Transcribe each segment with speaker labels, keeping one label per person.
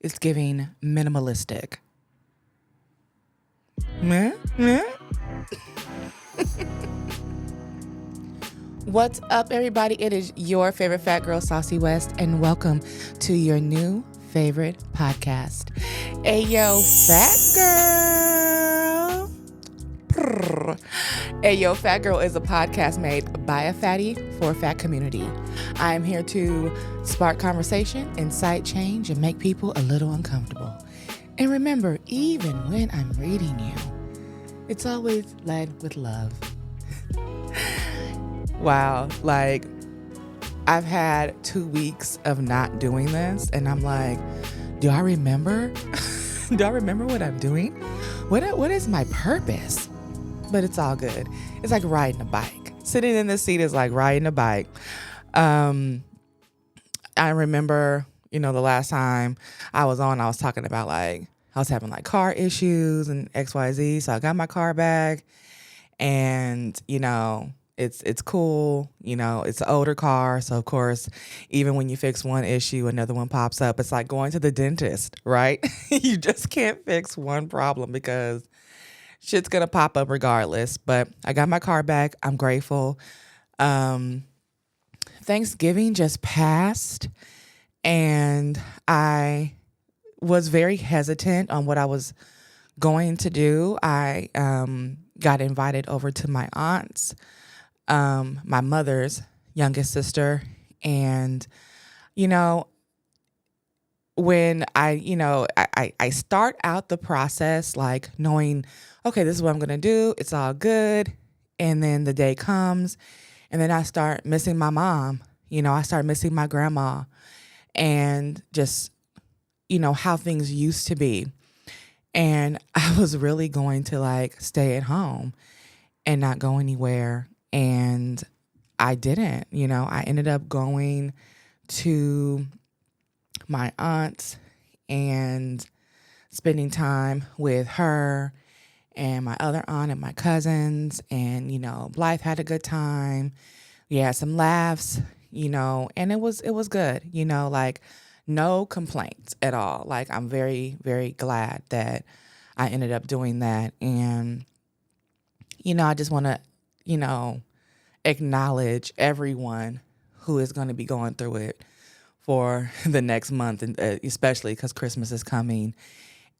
Speaker 1: It's giving minimalistic. Meh? Meh? What's up, everybody? It is your favorite fat girl, Saucy West, and welcome to your new favorite podcast. Ayo, fat girl. Prrr. Ayo, Fat Girl is a podcast made by a fatty for a fat community. I am here to spark conversation, incite change, and make people a little uncomfortable. And remember, even when I'm reading you, it's always led with love. Wow, like I've had 2 weeks of not doing this, and I'm like, do I remember? Do I remember what I'm doing? What is my purpose? But it's all good. It's like riding a bike. Sitting in the seat is like riding a bike. I remember, the last time I was talking about I was having car issues and XYZ. So I got my car back and, it's cool. It's an older car. So of course, even when you fix one issue, another one pops up. It's like going to the dentist, right? You just can't fix one problem because shit's gonna pop up regardless. But I got my car back. I'm grateful. Thanksgiving just passed and I was very hesitant on what I was going to do. I got invited over to my aunt's, my mother's youngest sister. And, when I start out the process, knowing, okay, this is what I'm going to do. It's all good. And then the day comes and then I start missing my mom. I start missing my grandma and just, how things used to be. And I was really going to stay at home and not go anywhere. And I didn't, I ended up going to my aunt and spending time with her and my other aunt and my cousins. And, Blythe had a good time. We had some laughs, and it was good, no complaints at all. I'm very, very glad that I ended up doing that. And, I just want to, acknowledge everyone who is going to be going through it for the next month, and especially because Christmas is coming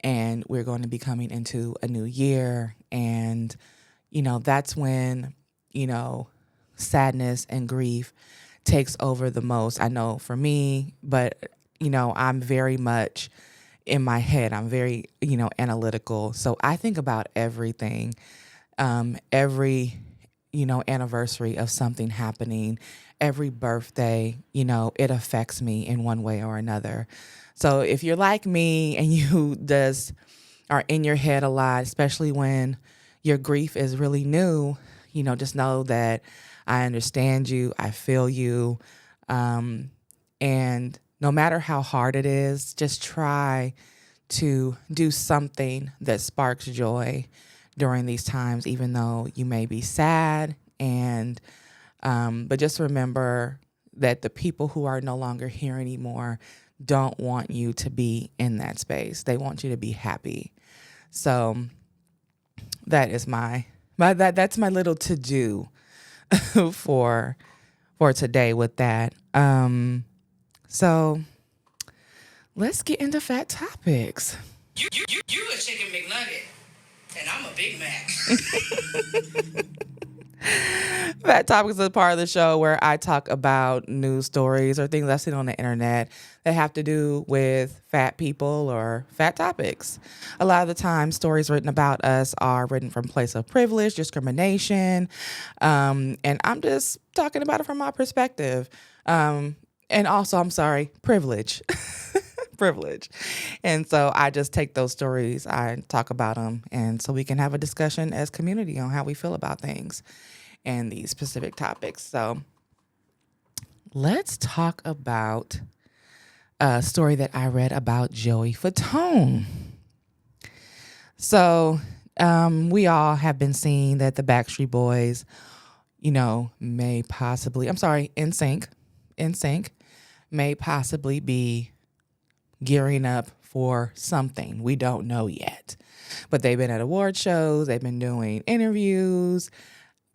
Speaker 1: and we're going to be coming into a new year. And, that's when, sadness and grief takes over the most. I know for me, but, I'm very much in my head. I'm very, analytical. So I think about everything, every, anniversary of something happening, every birthday, it affects me in one way or another. So if you're like me and you just are in your head a lot, especially when your grief is really new, just know that I understand you, I feel you. And no matter how hard it is, just try to do something that sparks joy during these times, even though you may be sad. And but just remember that the people who are no longer here anymore don't want you to be in that space. They want you to be happy. So that is that's my little to do for today with that. So let's get into fat topics.
Speaker 2: You a chicken McNugget, and I'm a Big Mac.
Speaker 1: Fat Topics is a part of the show where I talk about news stories or things I've seen on the internet that have to do with fat people or fat topics. A lot of the time, stories written about us are written from a place of privilege, discrimination, and I'm just talking about it from my perspective. And also, privilege. Privilege. And so I just take those stories, I talk about them, and so we can have a discussion as community on how we feel about things and these specific topics. So let's talk about a story that I read about Joey Fatone. So we all have been seeing that the Backstreet Boys, may possibly, NSYNC may possibly be gearing up for something. We don't know yet. But they've been at award shows, they've been doing interviews,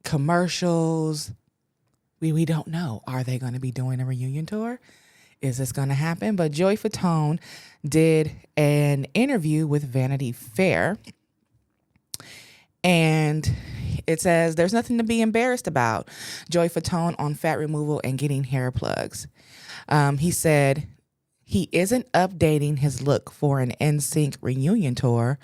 Speaker 1: commercials. We don't know. Are they going to be doing a reunion tour? Is this going to happen? But Joey Fatone did an interview with Vanity Fair, and it says there's nothing to be embarrassed about. Joey Fatone on fat removal and getting hair plugs. He said he isn't updating his look for an NSYNC reunion tour.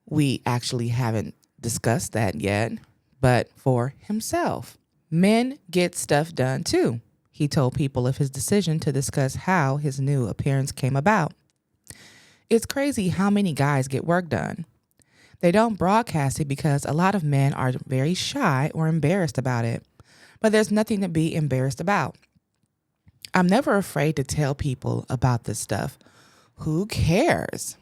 Speaker 1: We actually haven't discussed that yet, but for himself. Men get stuff done too. He told People of his decision to discuss how his new appearance came about. It's crazy how many guys get work done. They don't broadcast it because a lot of men are very shy or embarrassed about it. But there's nothing to be embarrassed about. I'm never afraid to tell people about this stuff. Who cares?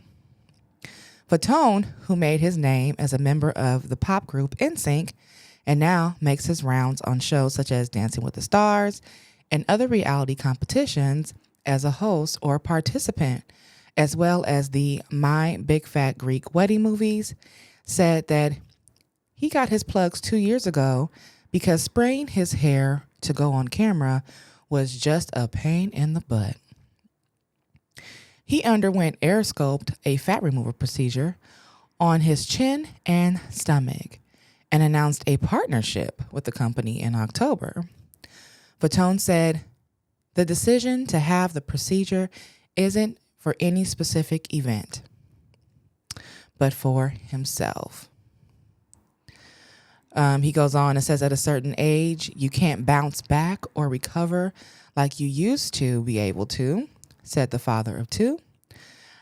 Speaker 1: Fatone, who made his name as a member of the pop group NSYNC and now makes his rounds on shows such as Dancing with the Stars and other reality competitions as a host or participant, as well as the My Big Fat Greek Wedding movies, said that he got his plugs 2 years ago because spraying his hair to go on camera was just a pain in the butt. He underwent AirSculpt, a fat removal procedure, on his chin and stomach and announced a partnership with the company in October. Fatone said, the decision to have the procedure isn't for any specific event, but for himself. He goes on and says at a certain age, you can't bounce back or recover like you used to be able to, said the father of two.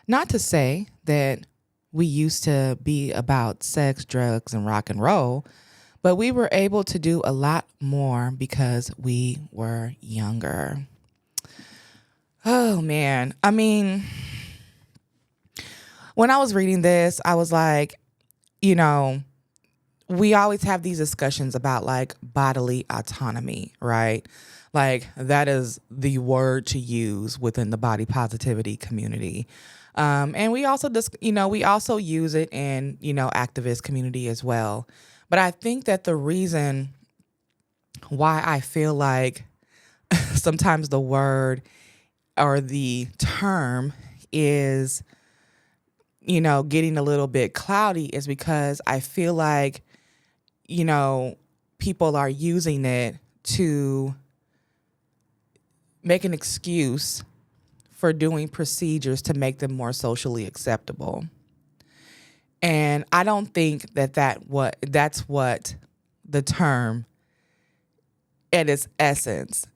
Speaker 1: Not to say that we used to be about sex, drugs, and rock and roll, but we were able to do a lot more because we were younger. Oh, man. I mean, when I was reading this, I was like, you know, we always have these discussions about like bodily autonomy, right? Like that is the word to use within the body positivity community. And we also just, we also use it in, activist community as well. But I think that the reason why I feel like sometimes the word or the term is, getting a little bit cloudy is because I feel like, people are using it to make an excuse for doing procedures to make them more socially acceptable. And I don't think that's what the term at its essence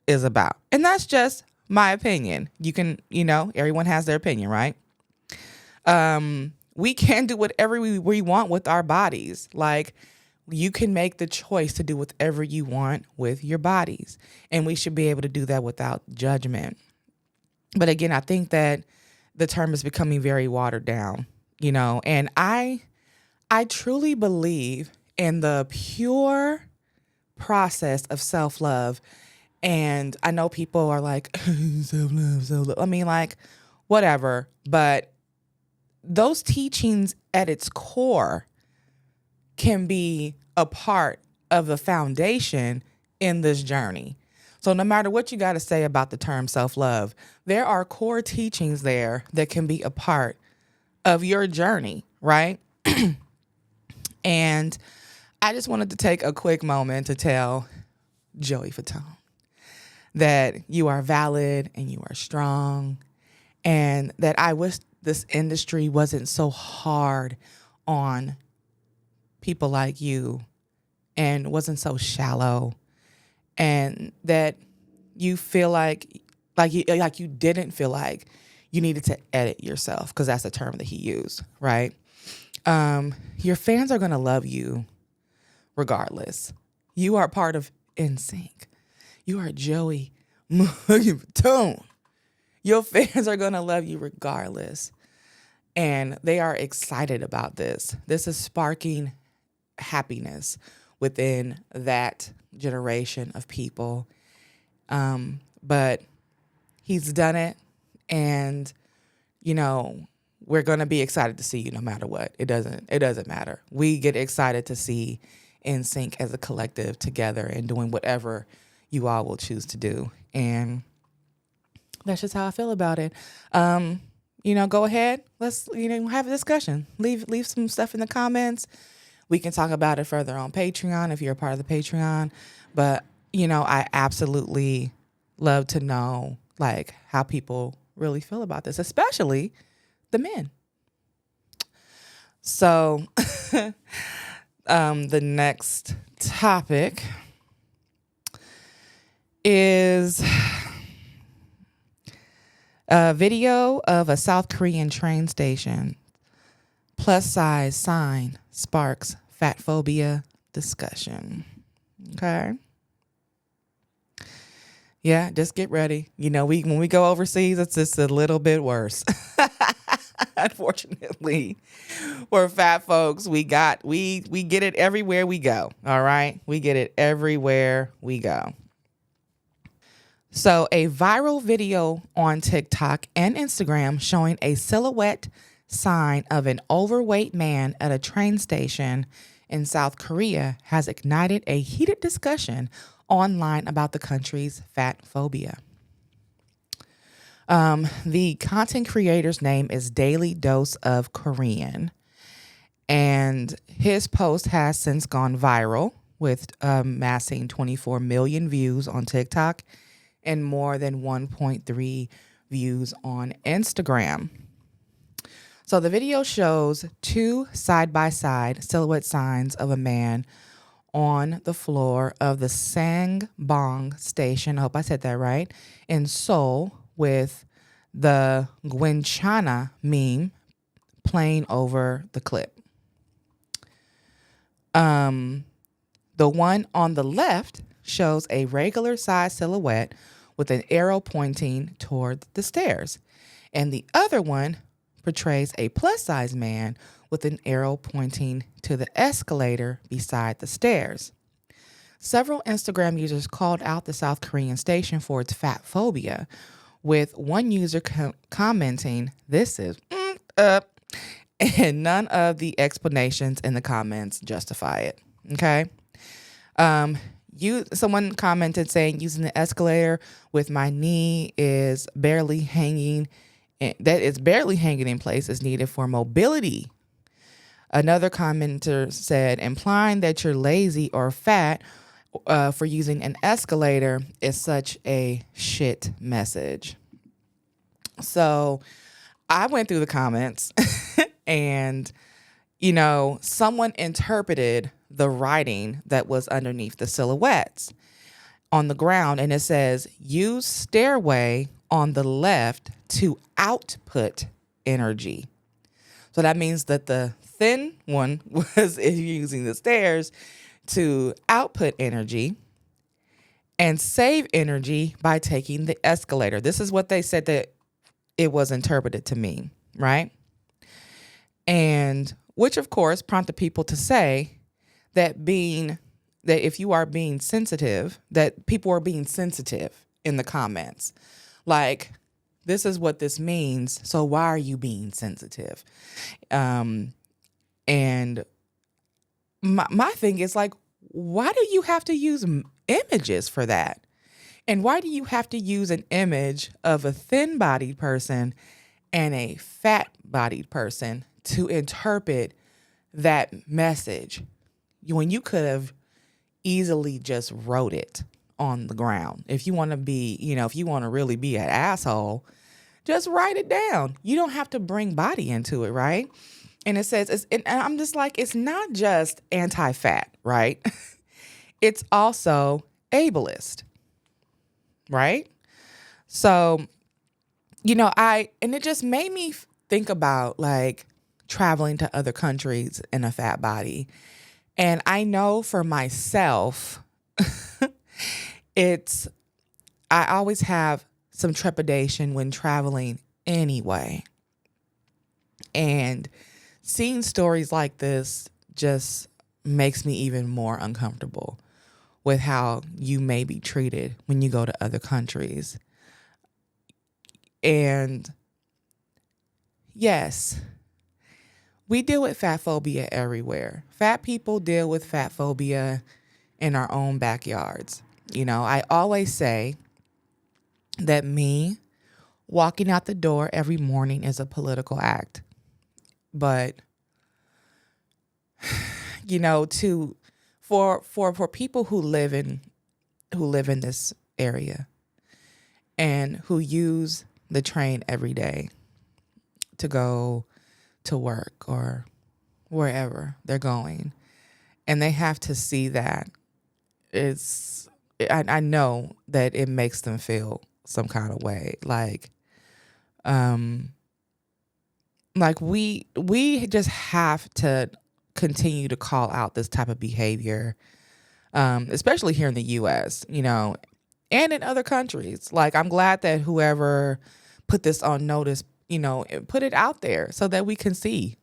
Speaker 1: is about. And that's just my opinion. You can, everyone has their opinion, right? We can do whatever we want with our bodies. Like, you can make the choice to do whatever you want with your bodies. And we should be able to do that without judgment. But again, I think that the term is becoming very watered down, and I truly believe in the pure process of self-love. And I know people are like, self-love. I mean, like, whatever. But those teachings at its core can be a part of the foundation in this journey. So no matter what you got to say about the term self-love, there are core teachings there that can be a part of your journey, right? And I just wanted to take a quick moment to tell Joey Fatone that you are valid and you are strong, and that I wish this industry wasn't so hard on people like you and wasn't so shallow, and that you feel like you didn't feel like you needed to edit yourself, because that's the term that he used, right? Your fans are going to love you regardless. You are part of NSYNC. You are Joey Fatone. Your fans are going to love you regardless. And they are excited about this. This is sparking happiness within that generation of people. But he's done it, and you know, we're going to be excited to see you no matter what. It doesn't matter. We get excited to see NSYNC as a collective together and doing whatever you all will choose to do. And that's just how I feel about it. Go ahead. Let's, have a discussion. Leave some stuff in the comments. We can talk about it further on Patreon if you're a part of the Patreon. But, I absolutely love to know like how people really feel about this, especially the men. So the next topic is a video of a South Korean train station. Plus size sign sparks fat phobia discussion. Okay. Yeah, just get ready. When we go overseas, it's just a little bit worse. Unfortunately, for fat folks, we get it everywhere we go. All right, we get it everywhere we go. So, a viral video on TikTok and Instagram showing a silhouette sign of an overweight man at a train station in South Korea has ignited a heated discussion online about the country's fat phobia. The content creator's name is Daily Dose of Korean, and his post has since gone viral with amassing 24 million views on TikTok and more than 1.3 views on Instagram. So the video shows two side-by-side silhouette signs of a man on the floor of the Sangbong station, I hope I said that right, in Seoul, with the Gwenchana meme playing over the clip. The one on the left shows a regular size silhouette with an arrow pointing toward the stairs, and the other one portrays a plus-size man with an arrow pointing to the escalator beside the stairs. Several Instagram users called out the South Korean station for its fat phobia, with one user commenting, "This is up," and none of the explanations in the comments justify it. Okay. Someone commented saying, "Using the escalator with my knee is barely hanging. That is barely hanging in place is needed for mobility." Another commenter said, "Implying that you're lazy or fat for using an escalator is such a shit message." So I went through the comments and, someone interpreted the writing that was underneath the silhouettes on the ground, and it says, "Use stairway on the left to output energy." So that means that the thin one was using the stairs to output energy and save energy by taking the escalator. This is what they said that it was interpreted to mean, right? And which, of course, prompted people to say that if you are being sensitive, that people are being sensitive in the comments. Like, this is what this means, so why are you being sensitive? And my thing is like, why do you have to use images for that? And why do you have to use an image of a thin-bodied person and a fat-bodied person to interpret that message when you could have easily just wrote it on the ground? If you want to be, if you want to really be an asshole, just write it down. You don't have to bring body into it, right? And it says, and I'm just like, it's not just anti-fat, right? It's also ableist, right? So, and it just made me think about like traveling to other countries in a fat body. And I know for myself, I always have some trepidation when traveling anyway. And seeing stories like this just makes me even more uncomfortable with how you may be treated when you go to other countries. And yes, we deal with fat phobia everywhere. Fat people deal with fat phobia in our own backyards. I always say that me walking out the door every morning is a political act. But to for people who live in this area and who use the train every day to go to work or wherever they're going, and they have to see that, I know that it makes them feel some kind of way, um we just have to continue to call out this type of behavior, especially here in the US, and in other countries. Like, I'm glad that whoever put this on notice, put it out there so that we can see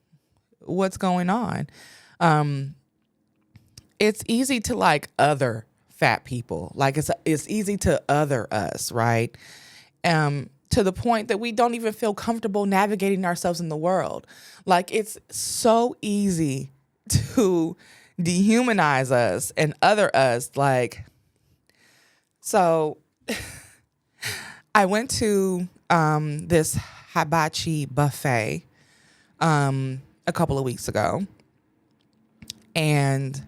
Speaker 1: what's going on. Um, it's easy to like other fat people. Like, it's easy to other us, right? To the point that we don't even feel comfortable navigating ourselves in the world. Like, it's so easy to dehumanize us and other us. Like, so I went to this hibachi buffet a couple of weeks ago, and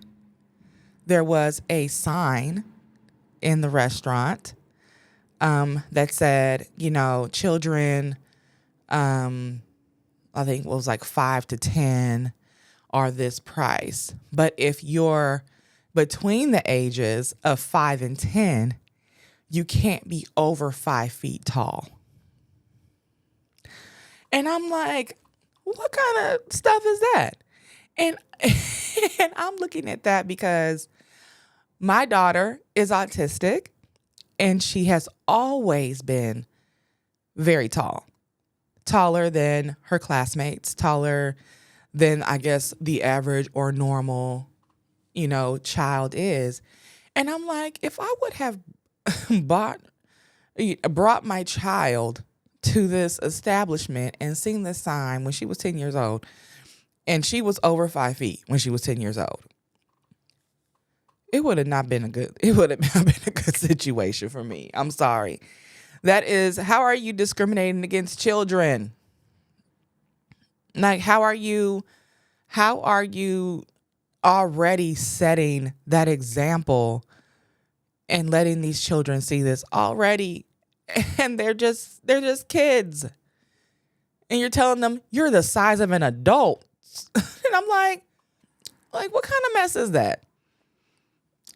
Speaker 1: there was a sign in the restaurant that said, children, I think it was like 5 to 10 are this price. But if you're between the ages of 5 and 10, you can't be over 5 feet tall. And I'm like, what kind of stuff is that? And, and I'm looking at that because my daughter is autistic and she has always been very tall, taller than her classmates, taller than, I guess, the average or normal, child is. And I'm like, if I would have brought my child to this establishment and seen this sign when she was 10 years old, and she was over 5 feet when she was 10 years old, it would have not been a good situation for me. I'm sorry. That is, how are you discriminating against children? Like, how are you already setting that example and letting these children see this already? And they're just kids. And you're telling them you're the size of an adult. And I'm like, what kind of mess is that?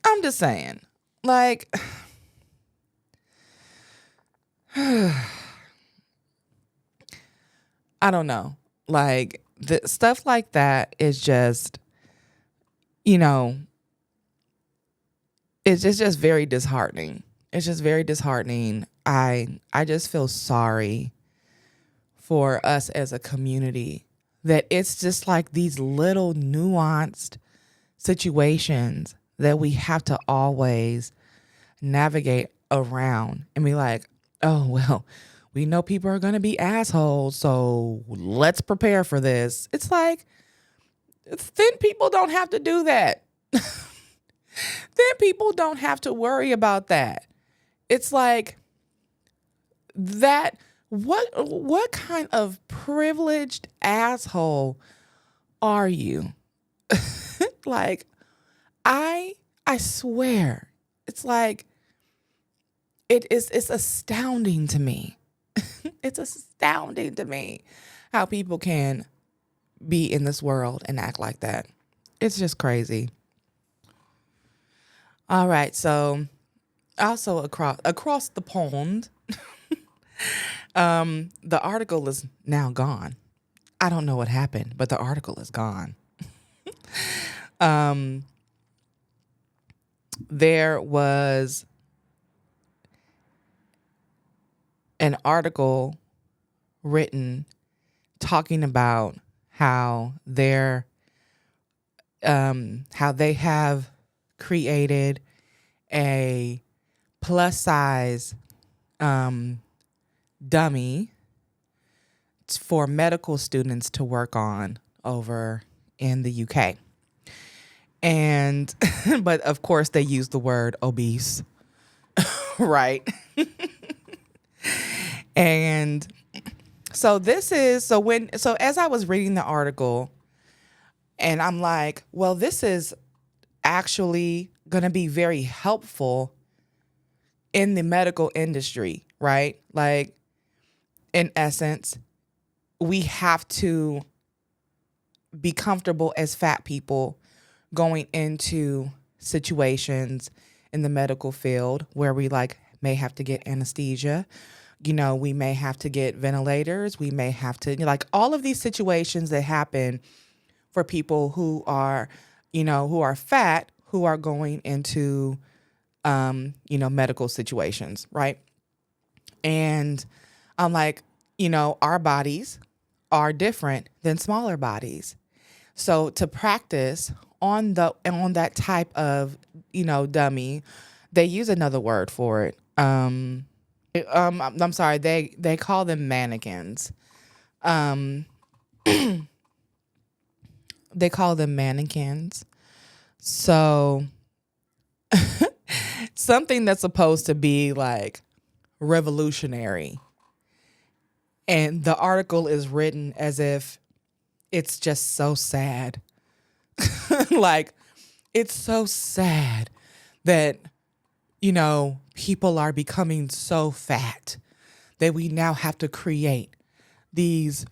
Speaker 1: I'm just saying, like, I don't know. Like, the stuff like that is just, it's just very disheartening. It's just very disheartening. I just feel sorry for us as a community, that it's just like these little nuanced situations that we have to always navigate around and be like, oh, well, we know people are going to be assholes, so let's prepare for this. It's like, thin people don't have to do that. Thin people don't have to worry about that. It's like, that, what kind of privileged asshole are you? Like, I swear, it's like, it's astounding to me. It's astounding to me how people can be in this world and act like that. It's just crazy. All right, so also across the pond, the article is now gone. I don't know what happened, but the article is gone. There was an article written talking about how they have created a plus size dummy for medical students to work on over in the UK. And, but of course, they use the word obese, right? And so so as I was reading the article, and I'm like, well, this is actually going to be very helpful in the medical industry, right? Like, in essence, we have to be comfortable as fat people going into situations in the medical field where we like may have to get anesthesia. You know, we may have to get ventilators. We may have to, like, all of these situations that happen for people who are, who are fat, who are going into, medical situations, right? And I'm like, our bodies are different than smaller bodies. So to practice on that type of, dummy, they use another word for it. I'm sorry, they call them mannequins. They call them mannequins. So something that's supposed to be like revolutionary. And the article is written as if it's just so sad. Like, it's so sad that, people are becoming so fat that we now have to create these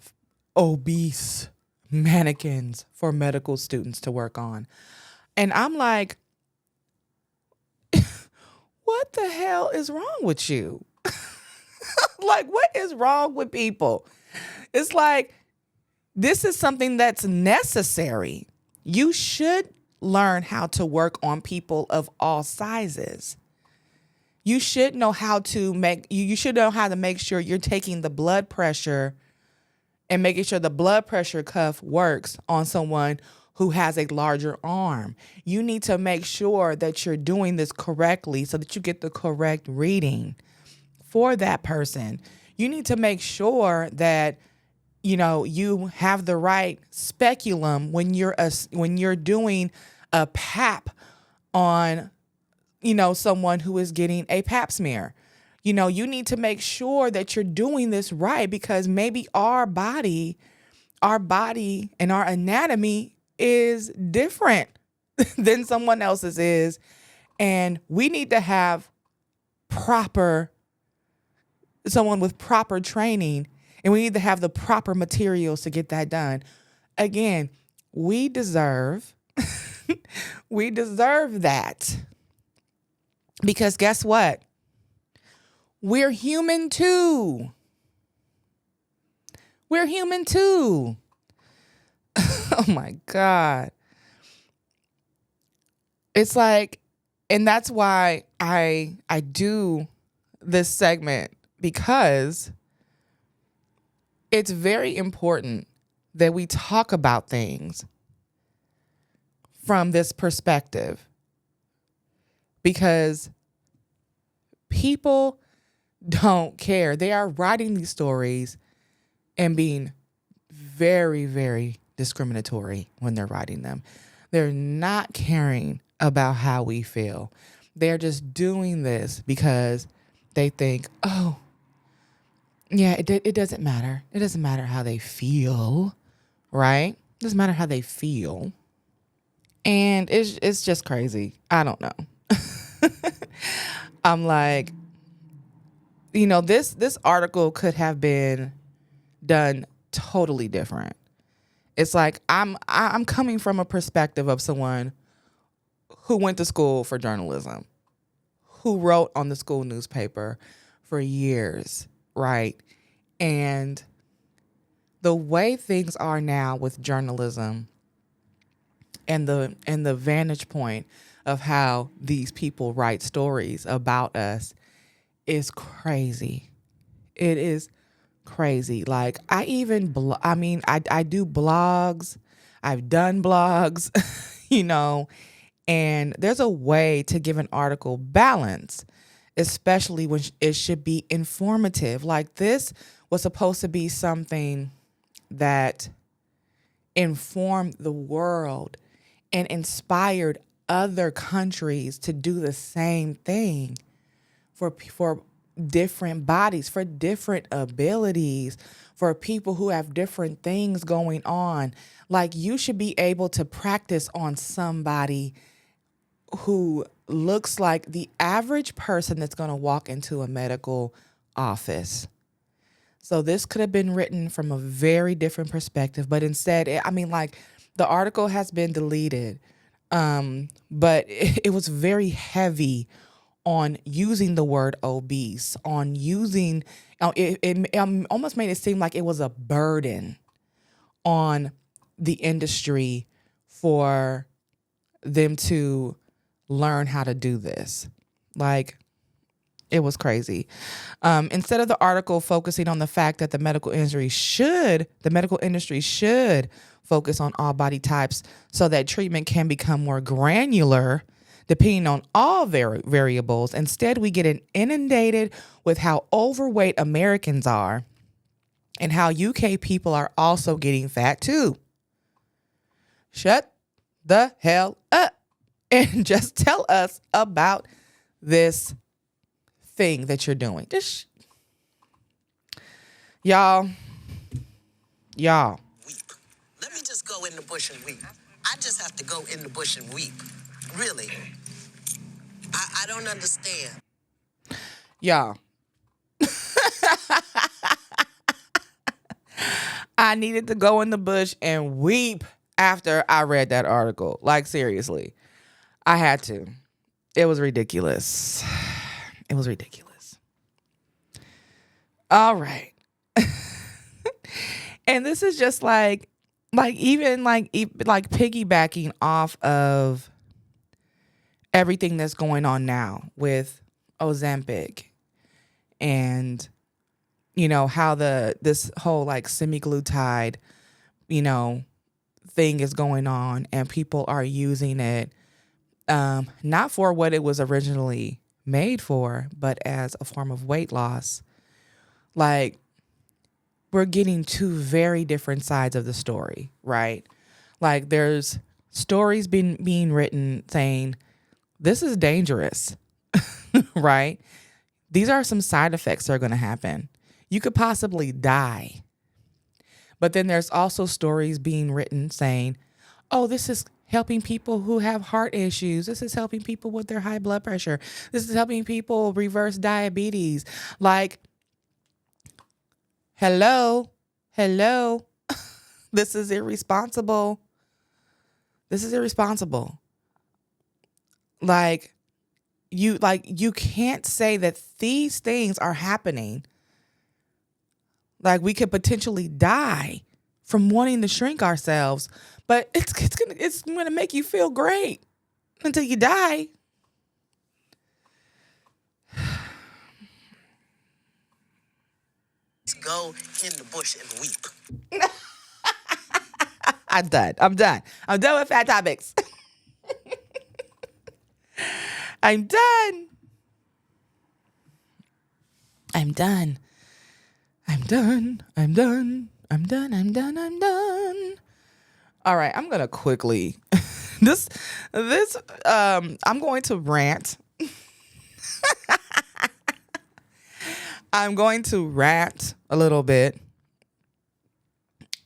Speaker 1: obese mannequins for medical students to work on. And I'm like, what the hell is wrong with you? Like, what is wrong with people? It's like, this is something that's necessary. You should learn how to work on people of all sizes. You should know how to make sure you're taking the blood pressure and making sure the blood pressure cuff works on someone who has a larger arm. You need to make sure that you're doing this correctly so that you get the correct reading for that person. You need to make sure that you have the right speculum when you're doing a pap on someone who is getting a pap smear. You need to make sure that you're doing this right, because maybe our body and our anatomy is different than someone else's is, and we need to have someone with proper training, and we need to have the proper materials to get that done. Again, we deserve that, because guess what? We're human too. We're human too. Oh my God. It's like, and that's why I do this segment, because it's very important that we talk about things from this perspective, because people don't care. They are writing these stories and being very, very discriminatory when they're writing them. They're not caring about how we feel. They're just doing this because they think, oh, yeah, it doesn't matter. It doesn't matter how they feel, right? It doesn't matter how they feel. And it's just crazy. I don't know. I'm like, this article could have been done totally different. It's like I'm coming from a perspective of someone who went to school for journalism, who wrote on the school newspaper for years, right? And the way things are now with journalism and the vantage point of how these people write stories about us is crazy. It is crazy. Like, I even I do blogs. I've done blogs, and there's a way to give an article balance, especially when it should be informative. Like this was supposed to be something that informed the world and inspired other countries to do the same thing for different bodies, for different abilities, for people who have different things going on. Like, you should be able to practice on somebody who looks like the average person that's going to walk into a medical office. So this could have been written from a very different perspective, but instead, the article has been deleted, but it was very heavy on using the word obese, on using, it almost made it seem like it was a burden on the industry for them to learn how to do this. Like, it was crazy. Instead of the article focusing on the fact that the medical industry should focus on all body types so that treatment can become more granular depending on all variables. Instead, we get inundated with how overweight Americans are and how UK people are also getting fat too. Shut the hell up and just tell us about this thing that you're doing. Just y'all.
Speaker 3: Weep. Let me just go in the bush and weep. I just have to go in the bush and weep. Really. I don't understand.
Speaker 1: Y'all. I needed to go in the bush and weep after I read that article. Like, seriously. I had to. It was ridiculous. It was ridiculous. All right. And this is just like piggybacking off of everything that's going on now with Ozempic and, how this whole like semaglutide, thing is going on, and people are using it, not for what it was originally made for, but as a form of weight loss. Like, we're getting two very different sides of the story, right? Like, there's stories being written saying, this is dangerous, right? These are some side effects that are going to happen. You could possibly die. But then there's also stories being written saying, oh, this is helping people who have heart issues. This is helping people with their high blood pressure. This is helping people reverse diabetes. Like, hello. This is irresponsible. Like, you can't say that these things are happening. Like, we could potentially die from wanting to shrink ourselves, but it's gonna make you feel great until you die.
Speaker 3: Let's go in the bush and weep.
Speaker 1: I'm done with fat topics. I'm done. All right, I'm going to quickly I'm going to rant. I'm going to rant a little bit.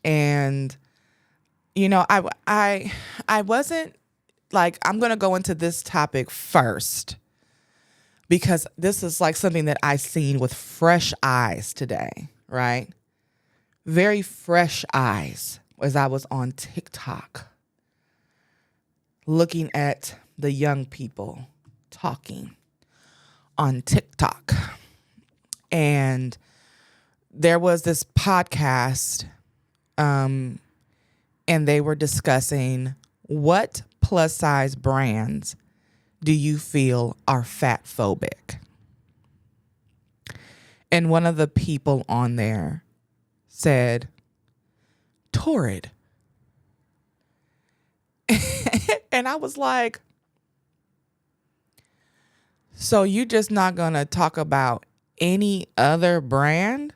Speaker 1: And I wasn't like, I'm going to go into this topic first because this is like something that I seen with fresh eyes today, right? Very fresh eyes as I was on TikTok looking at the young people talking on TikTok. And there was this podcast, and they were discussing what plus size brands do you feel are fat phobic? And one of the people on there said, Torrid. And I was like, so you just not going to talk about any other brand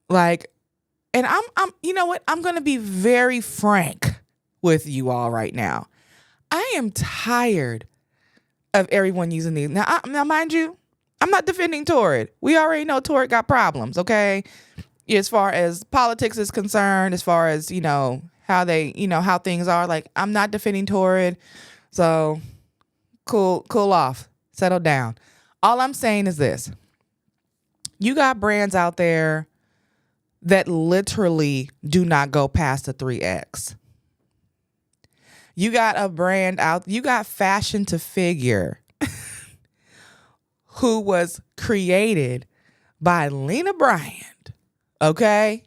Speaker 1: Like, and I'm, you know what? I'm going to be very frank with you all right now. I am tired of everyone using these. Now, mind you, I'm not defending Torrid. We already know Torrid got problems, okay? As far as politics is concerned, as far as, how they, how things are. Like, I'm not defending Torrid. So cool off, settle down. All I'm saying is this. You got brands out there that literally do not go past the 3X. You got a brand out, you got Fashion to Figure, who was created by Lena Bryant, okay?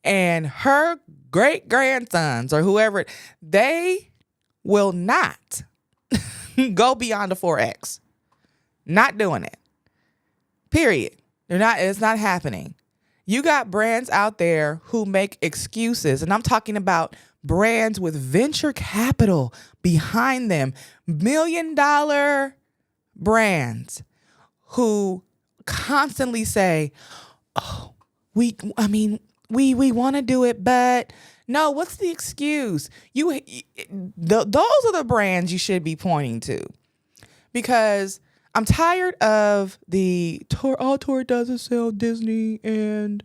Speaker 1: And her great grandsons or whoever, they will not go beyond the 4X. Not doing it. Period. It's not happening. You got brands out there who make excuses, and I'm talking about brands with venture capital behind them, $1 million brands who constantly say, "Oh, we want to do it, but no, what's the excuse?" Those are the brands you should be pointing to, because I'm tired of the all Torrid does is sell Disney and,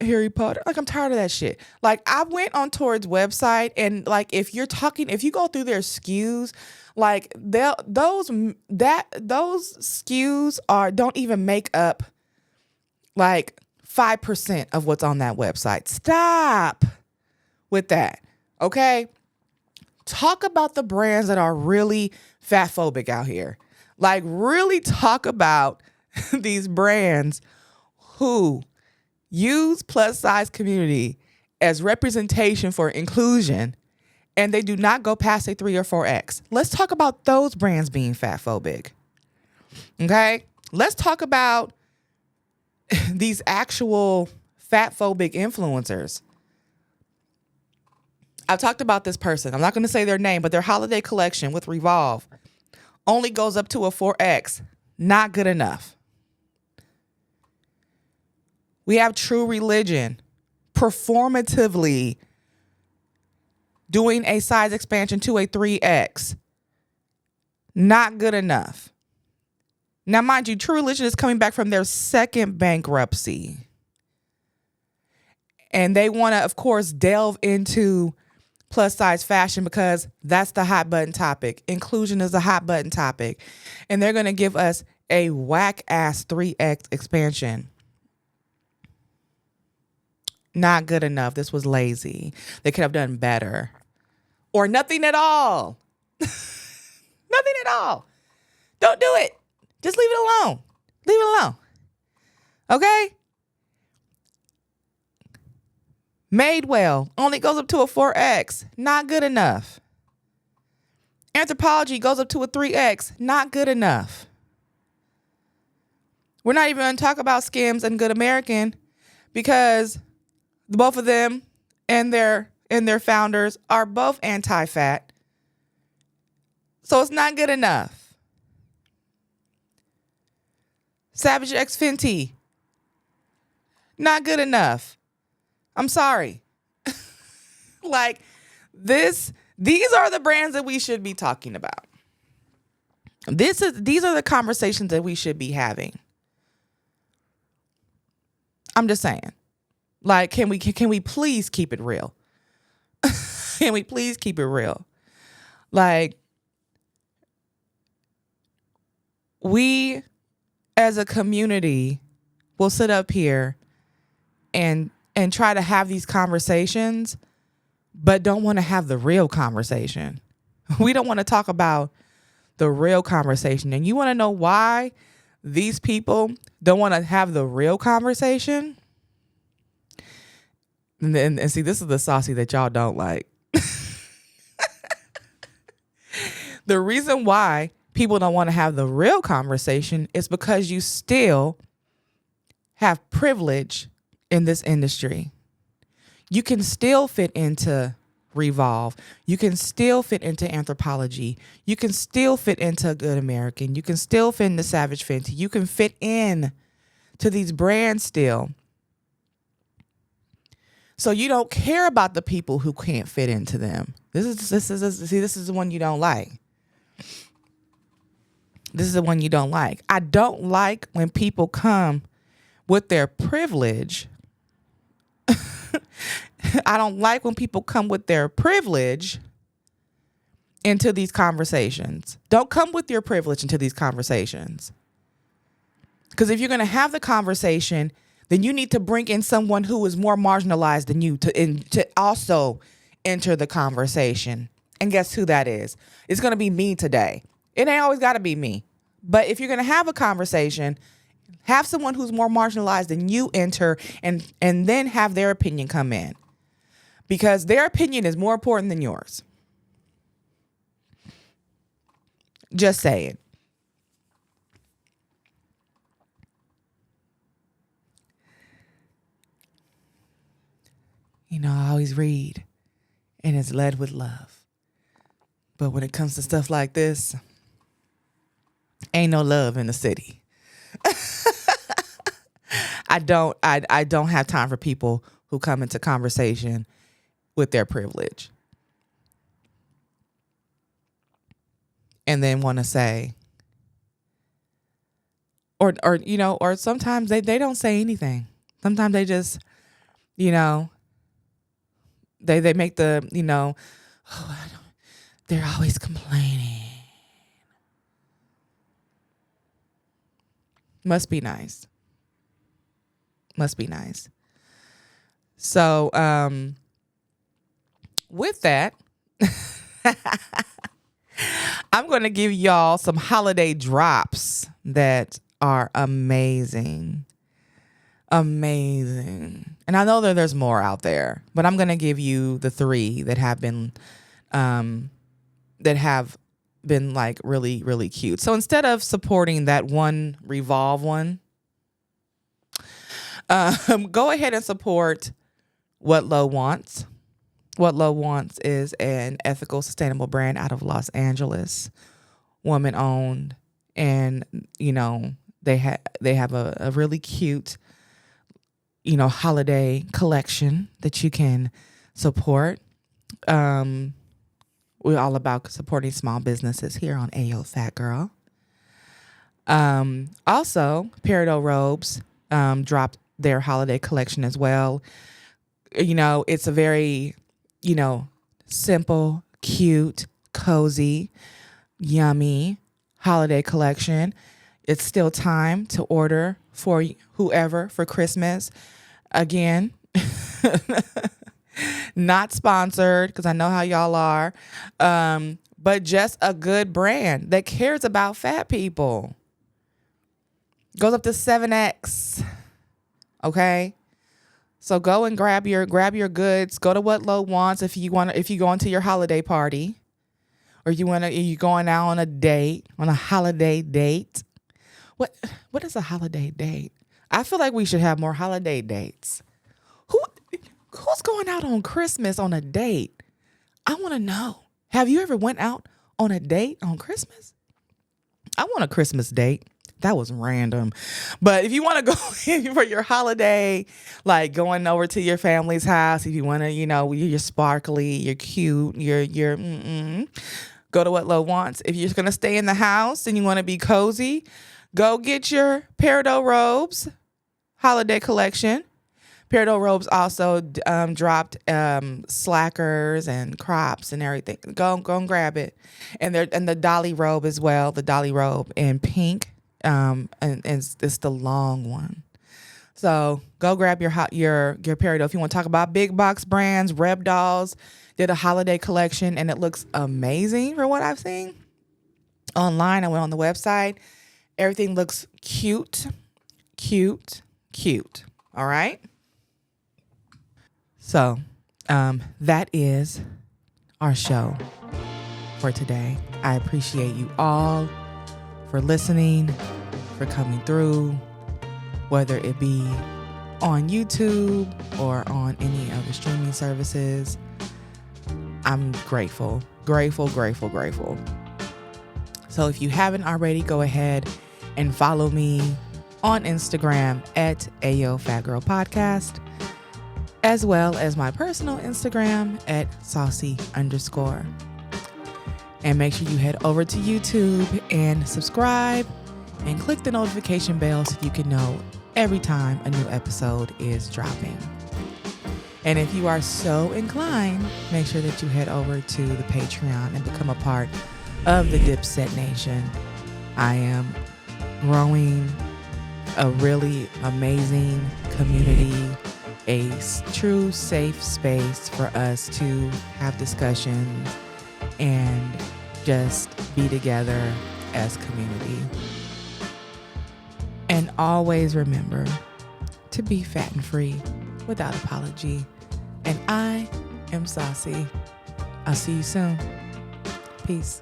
Speaker 1: Harry Potter. Like, I'm tired of that shit. Like, I went on Torrid's website, and like, if you go through their SKUs, like those SKUs don't even make up like 5% of what's on that website. Stop with that. Okay? Talk about the brands that are really fat phobic out here. Like, really talk about these brands who use plus size community as representation for inclusion, and they do not go past a 3 or 4X. Let's talk about those brands being fat phobic. Okay? Let's talk about these actual fat phobic influencers. I've talked about this person. I'm not going to say their name, but their holiday collection with Revolve only goes up to a 4X. Not good enough. We have True Religion performatively doing a size expansion to a 3X. Not good enough. Now, mind you, True Religion is coming back from their second bankruptcy. And they want to, of course, delve into plus size fashion because that's the hot button topic. Inclusion is a hot button topic. And they're going to give us a whack ass 3X expansion. Not good enough. This was lazy. They could have done better. Or nothing at all. Nothing at all. Don't do it. Just leave it alone. Leave it alone. Okay? Madewell only goes up to a 4X. Not good enough. Anthropologie goes up to a 3X. Not good enough. We're not even going to talk about Skims and Good American because both of them and their founders are both anti-fat. So it's not good enough. Savage X Fenty. Not good enough. I'm sorry. Like, these are the brands that we should be talking about. These are the conversations that we should be having. I'm just saying. Like, can we please keep it real? Can we please keep it real? Like, we as a community will sit up here and try to have these conversations, but don't want to have the real conversation. We don't want to talk about the real conversation. And you want to know why these people don't want to have the real conversation? And see, this is the saucy that y'all don't like. The reason why people don't want to have the real conversation is because you still have privilege in this industry. You can still fit into Revolve. You can still fit into Anthropologie. You can still fit into Good American. You can still fit into Savage Fenty. You can fit in to these brands still So you don't care about the people who can't fit into them. This is the one you don't like. This is the one you don't like. I don't like when people come with their privilege. I don't like when people come with their privilege into these conversations. Don't come with your privilege into these conversations. Because if you're going to have the conversation, then you need to bring in someone who is more marginalized than you to also enter the conversation. And guess who that is? It's going to be me today. It ain't always got to be me. But if you're going to have a conversation, have someone who's more marginalized than you enter and then have their opinion come in. Because their opinion is more important than yours. Just saying. You know, I always read, and it's led with love. But when it comes to stuff like this, ain't no love in the city. I don't have time for people who come into conversation with their privilege and then want to say, or sometimes they don't say anything. Sometimes they just, they make the, they're always complaining. Must be nice. So, with that, I'm going to give y'all some holiday drops that are amazing. Amazing. And I know that there's more out there, but I'm going to give you the 3 that have been like really, really cute. So instead of supporting that one Revolve one, go ahead and support What Lo Wants. What Lo Wants is an ethical, sustainable brand out of Los Angeles, woman owned, and they have a really cute holiday collection that you can support. We're all about supporting small businesses here on Ayo Fat Girl. Also, Peridot Robes dropped their holiday collection as well. It's a very, simple, cute, cozy, yummy holiday collection. It's still time to order for whoever for Christmas. Again, not sponsored because I know how y'all are, but just a good brand that cares about fat people. Goes up to 7X. Okay, so go and grab your goods. Go to What Lo Wants if you go into your holiday party, or you going out on a holiday date. What is a holiday date? I feel like we should have more holiday dates. Who's going out on Christmas on a date? I want to know. Have you ever went out on a date on Christmas? I want a Christmas date. That was random. But if you want to go for your holiday, like going over to your family's house, if you want to, you're sparkly, you're cute, you're go to What Lo Wants. If you're just going to stay in the house and you want to be cozy, go get your Peridot Robes holiday collection. Peridot Robes also dropped slackers and crops and everything. Go and grab it. And the Dolly robe as well. The Dolly robe in pink. And it's the long one. So go grab your Peridot. If you want to talk about big box brands, Reb Dolls did a holiday collection and it looks amazing for what I've seen online. I went on the website. Everything looks cute. All right. So, that is our show for today. I appreciate you all for listening, for coming through, whether it be on YouTube or on any other streaming services. I'm grateful. So if you haven't already, go ahead and follow me on Instagram at Ayo Fat Girl Podcast. as well as my personal Instagram at saucy_. And make sure you head over to YouTube and subscribe and click the notification bell so you can know every time a new episode is dropping. And if you are so inclined, make sure that you head over to the Patreon and become a part of the Dipset Nation. I am growing a really amazing community, a true safe space for us to have discussions and just be together as community. And always remember to be fat and free without apology. And I am Saucy. I'll see you soon. Peace.